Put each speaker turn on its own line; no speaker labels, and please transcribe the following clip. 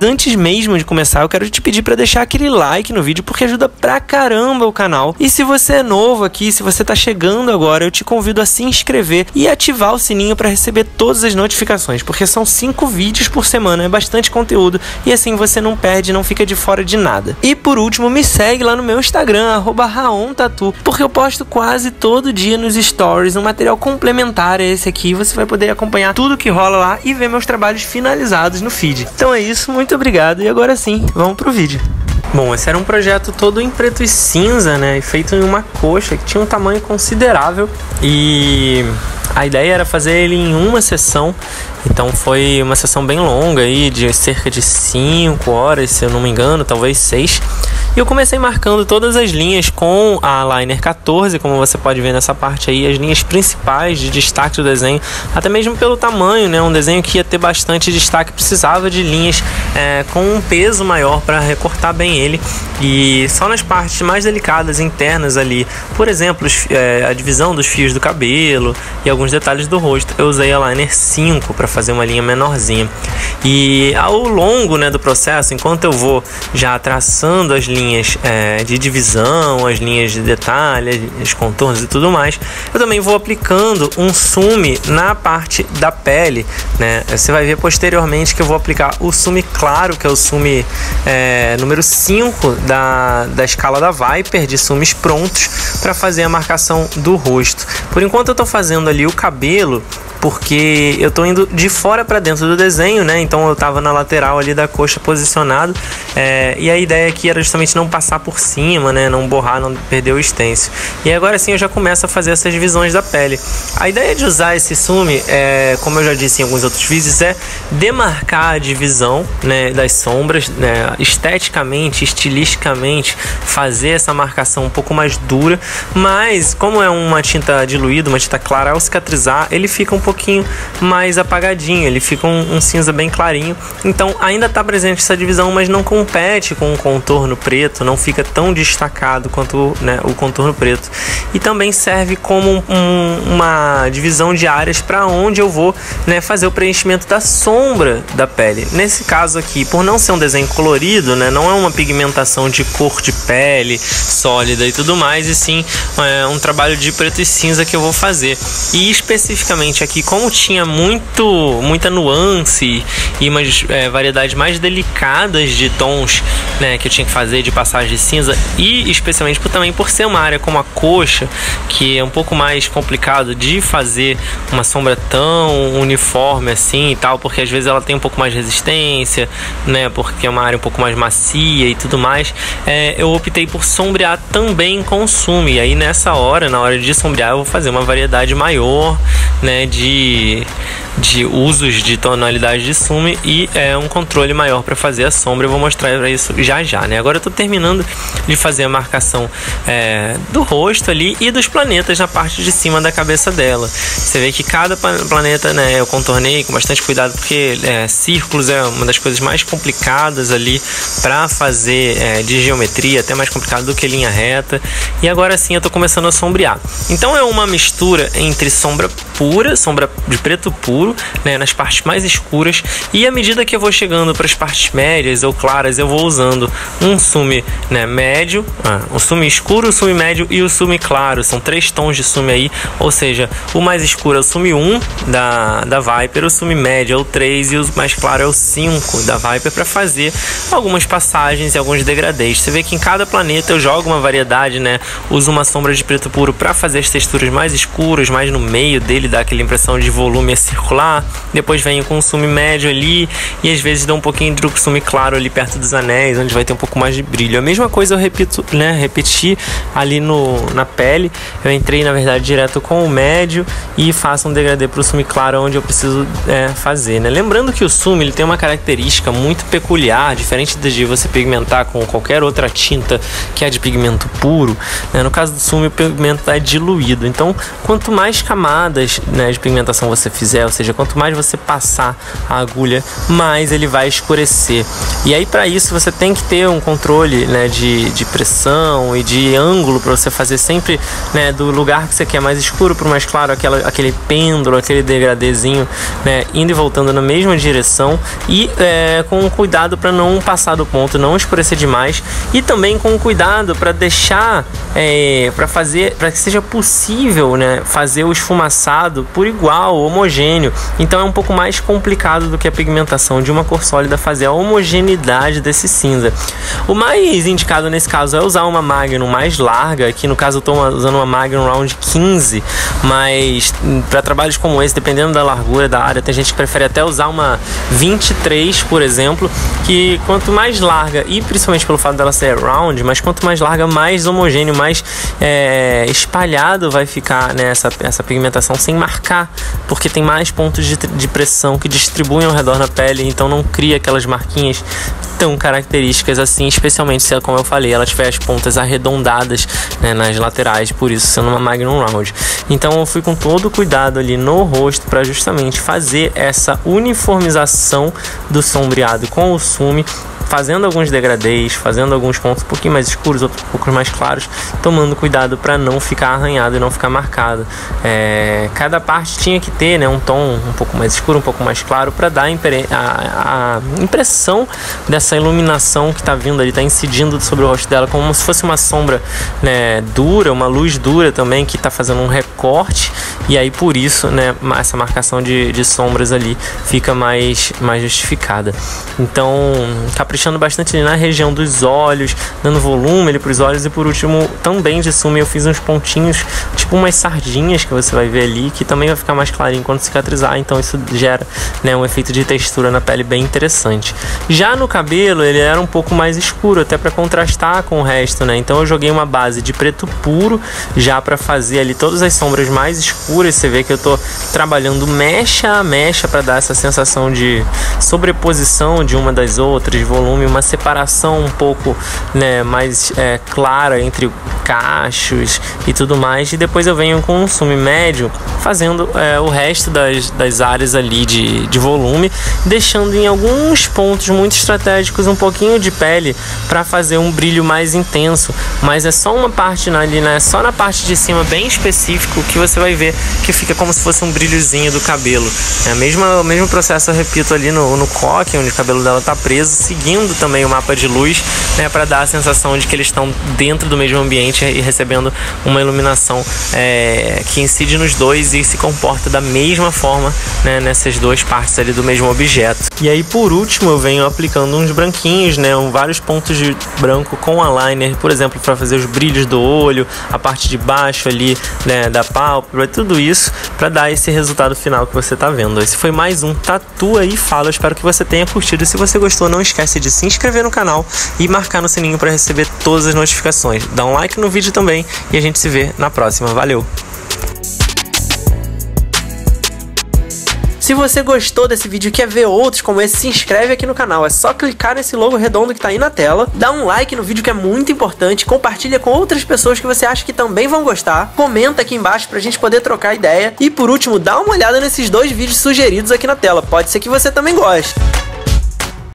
antes mesmo de começar, eu quero te pedir para deixar aquele like no vídeo, porque ajuda pra caramba o canal. E se você é novo aqui, se você tá chegando agora, eu te convido a se inscrever e ativar o sininho para receber todas as notificações, porque são 5 vídeos por semana, é bastante conteúdo e assim você não perde, não fica de fora de nada. E por último, me segue lá no meu Instagram, @raontatu, porque eu posto quase todo dia nos stories um material complementar a esse aqui. Você vai poder acompanhar tudo que rola lá e ver meus trabalhos finalizados no feed. Então é isso, muito obrigado e agora sim, vamos pro vídeo. Bom, esse era um projeto todo em preto e cinza, né, e feito em uma coxa que tinha um tamanho considerável e a ideia era fazer ele em uma sessão. Então foi uma sessão bem longa aí, de cerca de 5 horas, se eu não me engano, talvez 6. E eu comecei marcando todas as linhas com a Liner 14, como você pode ver nessa parte aí, as linhas principais de destaque do desenho, até mesmo pelo tamanho, né? Um desenho que ia ter bastante destaque, precisava de linhas com um peso maior para recortar bem ele. E só nas partes mais delicadas, internas ali, por exemplo, a divisão dos fios do cabelo e alguns detalhes do rosto, eu usei a Liner 5 para fazer uma linha menorzinha. E ao longo, né, do processo, enquanto eu vou já traçando as linhas de divisão, as linhas de detalhe, os contornos e tudo mais, eu também vou aplicando um sume na parte da pele, né? Você vai ver posteriormente que eu vou aplicar o sume claro, que é o sume número 5 da escala da Viper, de sumes prontos, para fazer a marcação do rosto. Por enquanto eu estou fazendo ali o cabelo, porque eu tô indo de fora para dentro do desenho, né? Então eu tava na lateral ali da coxa posicionado, e a ideia aqui era justamente não passar por cima, né? Não borrar, não perder o stencil. E agora sim eu já começo a fazer essas divisões da pele. A ideia de usar esse sume, como eu já disse em alguns outros vídeos, é demarcar a divisão, né, das sombras, né? Esteticamente, estilisticamente, fazer essa marcação um pouco mais dura, mas como é uma tinta diluída, uma tinta clara, ao cicatrizar ele fica um pouquinho mais apagadinho, ele fica um cinza bem clarinho. Então ainda está presente essa divisão, mas não compete com o contorno preto, não fica tão destacado quanto, né, o contorno preto. E também serve como uma divisão de áreas para onde eu vou, né, fazer o preenchimento da sombra da pele. Nesse caso aqui, por não ser um desenho colorido, né, não é uma pigmentação de cor de pele sólida e tudo mais, e sim um trabalho de preto e cinza que eu vou fazer. E especificamente aqui, como tinha muita nuance e umas variedades mais delicadas de tons, né, que eu tinha que fazer de passagem de cinza, e especialmente também por ser uma área como a coxa, que é um pouco mais complicado de fazer uma sombra tão uniforme assim e tal, porque às vezes ela tem um pouco mais de resistência, né, porque é uma área um pouco mais macia e tudo mais, eu optei por sombrear também com sume. E aí na hora de sombrear, eu vou fazer uma variedade maior, né, de usos de tonalidade de sume e um controle maior para fazer a sombra. Eu vou mostrar para isso já, né? Agora eu tô terminando de fazer a marcação do rosto ali e dos planetas na parte de cima da cabeça dela. Você vê que cada planeta, né, eu contornei com bastante cuidado, porque círculos é uma das coisas mais complicadas ali para fazer de geometria, até mais complicado do que linha reta. E agora sim eu tô começando a sombrear. Então é uma mistura entre sombra pura, sombra de preto puro, né, nas partes mais escuras, e à medida que eu vou chegando para as partes médias ou claras, eu vou usando um sume, né, médio, o sume escuro, o sume médio e o sume claro. São 3 tons de sume aí, ou seja, o mais escuro é o sume 1 da Viper, o sume médio é o 3 e o mais claro é o 5 da Viper, para fazer algumas passagens e alguns degradês. Você vê que em cada planeta eu jogo uma variedade, né, uso uma sombra de preto puro para fazer as texturas mais escuras, mais no meio dele, dá aquela impressão de volume circular. Depois venho com um sume médio ali e às vezes dou um pouquinho de sume claro ali perto dos anéis, onde vai ter um pouco mais de brilho. A mesma coisa eu repeti ali na pele. Eu entrei na verdade direto com o médio e faço um degradê para o sume claro onde eu preciso fazer, né? Lembrando que o sume ele tem uma característica muito peculiar, diferente de você pigmentar com qualquer outra tinta que é de pigmento puro, né? No caso do sume, o pigmento é diluído. Então quanto mais camadas, né, de pigmentação você fizer, ou seja, seja, quanto mais você passar a agulha, mais ele vai escurecer. E aí para isso você tem que ter um controle, né, de pressão e de ângulo para você fazer sempre, né, do lugar que você quer mais escuro para o mais claro, aquele pêndulo, aquele degradezinho, né, indo e voltando na mesma direção e com cuidado para não passar do ponto, não escurecer demais, e também com cuidado para deixar para que seja possível, né, fazer o esfumaçado por igual, homogêneo. Então é um pouco mais complicado do que a pigmentação de uma cor sólida fazer a homogeneidade desse cinza. O mais indicado nesse caso é usar uma Magnum mais larga. Aqui no caso eu estou usando uma Magnum Round 15, mas para trabalhos como esse, dependendo da largura da área, tem gente que prefere até usar uma 23, por exemplo, que quanto mais larga, e principalmente pelo fato dela ser round, mas quanto mais larga, mais homogêneo, mais espalhado vai ficar, né, essa pigmentação sem marcar, porque tem mais pontos de pressão que distribuem ao redor da pele, então não cria aquelas marquinhas tão características assim, especialmente se, como eu falei, ela tiver as pontas arredondadas, né, nas laterais, por isso sendo uma Magnum Round. Então eu fui com todo cuidado ali no rosto para justamente fazer essa uniformização do sombreado com o Sumi, fazendo alguns degradês, fazendo alguns pontos um pouquinho mais escuros, outros um pouco mais claros, tomando cuidado para não ficar arranhado e não ficar marcado. Cada parte tinha que ter, né, um tom um pouco mais escuro, um pouco mais claro, para dar a impressão dessa iluminação que está vindo ali, está incidindo sobre o rosto dela, como se fosse uma sombra, né, dura, uma luz dura também, que está fazendo um recorte, e aí por isso, né, essa marcação de sombras ali fica mais justificada. Então, caprichando bastante ali na região dos olhos, dando volume ali para os olhos, e por último também de Sumi eu fiz uns pontinhos, tipo umas sardinhas que você vai ver ali, que também vai ficar mais clarinho quando cicatrizar, então isso gera, né, um efeito de textura na pele bem interessante. Já no cabelo ele era um pouco mais escuro, até para contrastar com o resto, né, então eu joguei uma base de preto puro já para fazer ali todas as sombras mais escuras. Você vê que eu tô trabalhando mecha a mecha para dar essa sensação de sobreposição de uma das outras, de volume, uma separação um pouco, né, mais clara entre cachos e tudo mais, e depois eu venho com um Sumi médio fazendo o resto das áreas ali de volume, deixando em alguns pontos muito estratégicos um pouquinho de pele para fazer um brilho mais intenso, mas é só uma parte ali, né, só na parte de cima bem específico que você vai ver que fica como se fosse um brilhozinho do cabelo. O mesmo processo eu repito ali no coque, onde o cabelo dela tá preso, seguindo também o mapa de luz, né, para dar a sensação de que eles estão dentro do mesmo ambiente e recebendo uma iluminação que incide nos dois e se comporta da mesma forma, né, nessas duas partes ali do mesmo objeto. E aí por último eu venho aplicando uns branquinhos, né, vários pontos de branco com eyeliner, por exemplo, para fazer os brilhos do olho, a parte de baixo ali, né, da pálpebra, tudo isso para dar esse resultado final que você tá vendo. Esse foi mais um Tatua e Fala. Espero que você tenha curtido. Se você gostou, não esquece de se inscrever no canal e marcar no sininho para receber todas as notificações. Dá um like no vídeo também e a gente se vê na próxima. Valeu! Se você gostou desse vídeo e quer ver outros como esse, se inscreve aqui no canal. É só clicar nesse logo redondo que tá aí na tela, dá um like no vídeo que é muito importante, compartilha com outras pessoas que você acha que também vão gostar, comenta aqui embaixo pra gente poder trocar ideia e por último, dá uma olhada nesses 2 vídeos sugeridos aqui na tela, pode ser que você também goste.